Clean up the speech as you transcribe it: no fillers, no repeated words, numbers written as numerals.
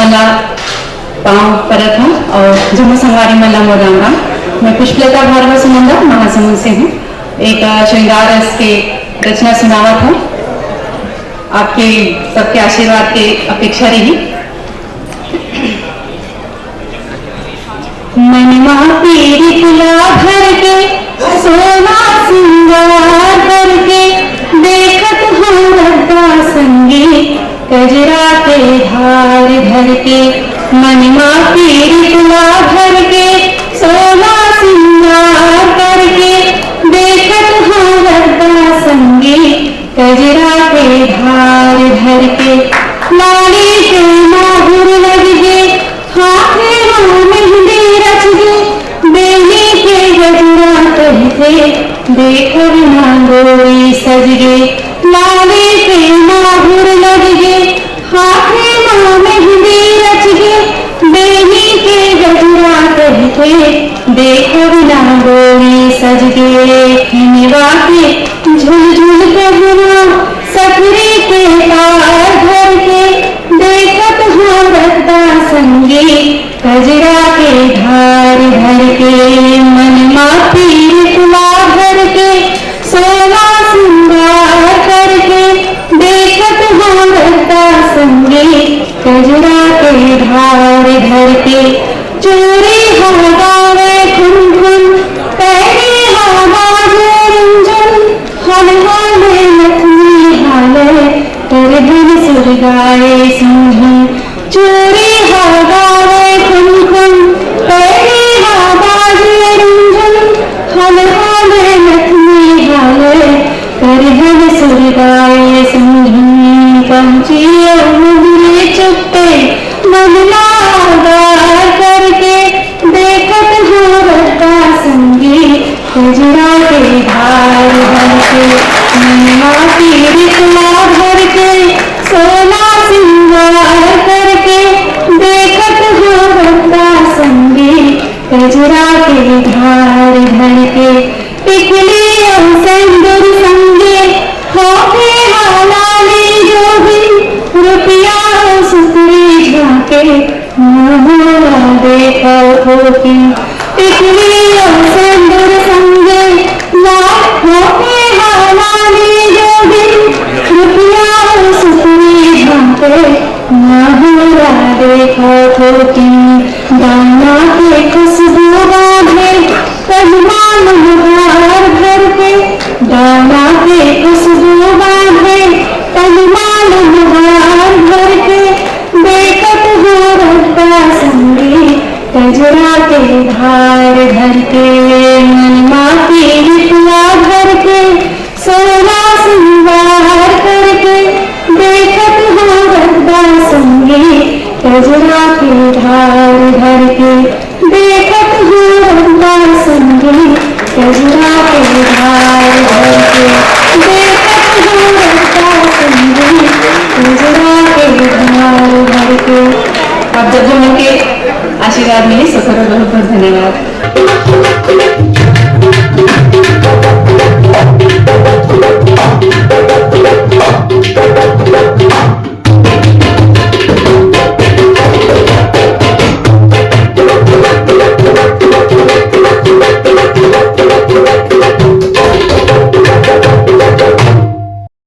मला पाँव परत हूँ और जम्मू संगवारी मल्ला मोर राम राम। मैं पुष्पलता भार्गव सुमंदा महासमुंद से हूँ। एक श्रृंगार रस के रचना सुनावत हूँ। आपके सबके आशीर्वाद के अपेक्षा रही। मनमा पीरी तुला भर के सोना सिंगार करके देखत हूँ रद्दा संगी कजरा के धार धर के। मनमा पीरी तुला भर के सोना सिंगार करके देखत हूँ रद्दा संगी कजरा के धार धर के। लाड़ी के माहुर लग गे हाथे मेहंदी रच गे बेली के गजरा कहते देखर ना गोरी सज गे। लाड़ी के माहुर लग गे हाथे मेहंदी रच गे बेली के गजरा कहते देखर ना गोरी सज गे। खिनवा के झुलझुल गजरा सफरी के पार धर के देखत हूँ रद्दा संगी कजरा के धार धर के। मनमा पीर तुला भर के सोना सिंगार करके देखत हूँ रद्दा संगी कजरा के धार धर के। चोरी हवावे खुन खुन पैरी हवाजे रंजन हल हाले लक्ष्मी हाले कर धन सुर गाए सिंधन। चोरी हवावे खुन खुन पैरी हवाजे रंजन हल हाले लक्ष्मी हाले कर धन सुर गाए सिंधन। पंछी मुगरी चुप्पे बदला गार करके देखत हूँ रद्दा संगी कजरा के धार धर के। मनमा पीरी तुला भर के सोना सिंगार करके देखत हूँ रद्दा संगी कजरा के धार धर के। टिकली और सिंदूर संगे होके हालाली जोगी रुपया सुतरी झाके मोहरा देखा होके। टिकली और सिंदूर संगे होके हालाली जोगी रुपया सुतरी झाके मोहरा देखा होके। दाना के खुशबू बांधे पहमान मुहार भर के दाना के खुशबू बांधे पहमान मुहार भर के देखत हूँ रद्दा संगी कजरा के धार धर के। मनमा पीरी तुला भर के सोना सिंगार करके देखत हूँ रद्दा संगी कजरा के धार धर के। देखत हूँ रद्दा संगी कजरा के धार धर के। देखत हूँ रद्दा संगी कजरा के धार धर के। आप जब के आशीर्वाद मिले सफर बहुत बहुत धन्यवाद।